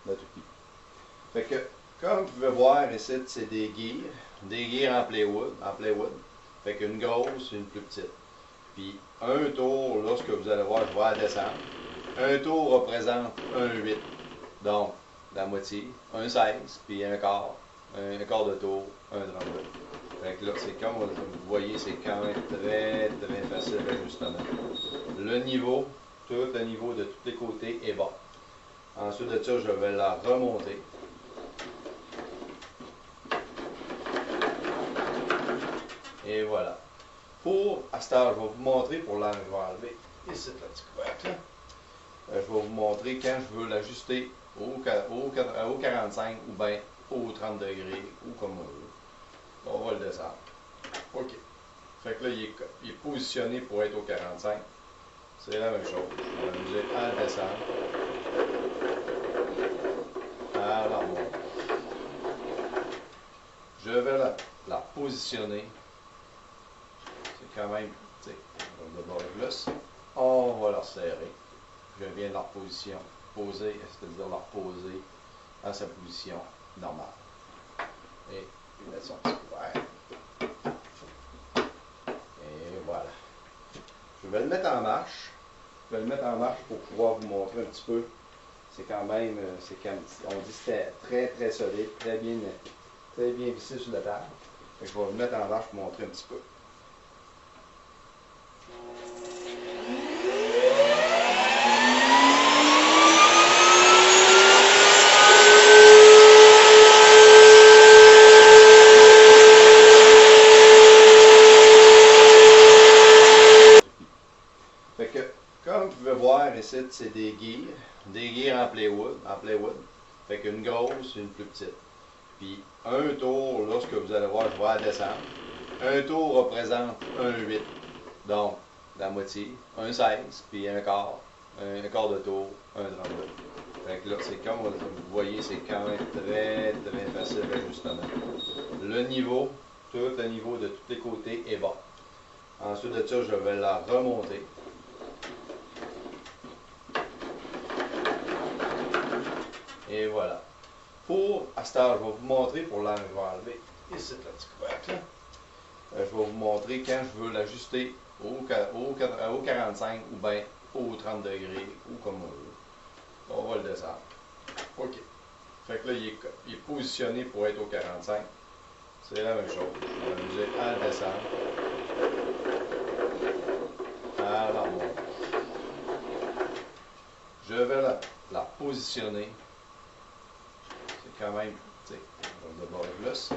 la toupie. Fait que, comme vous pouvez voir ici, c'est des gears en plywood. Fait qu'une grosse, une plus petite. Puis un tour, là, ce que vous allez voir, je vais la descendre. Un tour représente un 8. Donc, la moitié, un 16, puis un quart de tour, un 32. Fait que là, c'est comme vous voyez, c'est quand même très, très facile d'ajustement. Le niveau, tout le niveau de tous les côtés est bon. Ensuite de ça, je vais la remonter. Et voilà. À cette heure, je vais vous montrer pour l'enlever. Je vais enlever ici le petit couvercle. Je vais vous montrer quand je veux l'ajuster au 45 ou bien au 30 degrés ou comme on veut. On va le descendre. OK. Fait que là, il est positionné pour être au 45. C'est la même chose. Je vais m'amuser à le descendre. À la remonter. Je vais la positionner. C'est quand même, tu sais, de bord et plus. On va la serrer. Je viens de la poser, c'est-à-dire la reposer à sa position normale. Et je vais mettre son petit couvert. Et voilà. Je vais le mettre en marche. Je vais le mettre en marche pour pouvoir vous montrer un petit peu. C'est quand même, on dit que c'était très très solide, très bien vissé sur la table. Je vais le mettre en marche pour montrer un petit peu. Fait que, comme vous pouvez voir ici, c'est des gears en plywood. Fait qu'une grosse, une plus petite. Puis un tour, là, ce que vous allez voir, je vais la descendre. Un tour représente un 8. Donc, la moitié, un 16, puis un quart de tour, un 32. Fait que là, c'est comme vous voyez, c'est quand même très, très facile d'ajustement. Le niveau, tout le niveau de tous les côtés est bon. Ensuite de ça, je vais la remonter. Et voilà. À cette heure, je vais vous montrer pour l'enlever. Je vais enlever ici le petit couvercle. Je vais vous montrer quand je veux l'ajuster au 45 ou bien au 30 degrés ou comme on veut. On va le descendre. OK. Fait que là, il est positionné pour être au 45. C'est la même chose. Je vais m'amuser à le descendre. À la remonter. Je vais la positionner. C'est quand même, tu sais, de bord et plus.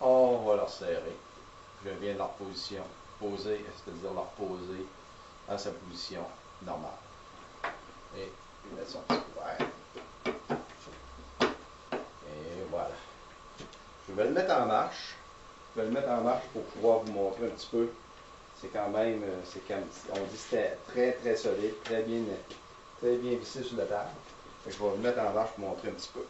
On va la serrer. Je viens de la poser, c'est-à-dire la reposer à sa position normale. Et je vais mettre son petit couvert. Et voilà. Je vais le mettre en marche. Je vais le mettre en marche pour pouvoir vous montrer un petit peu. C'est quand même, on dit que c'était très très solide, très bien vissé sur la table. Je vais le mettre en marche pour montrer un petit peu.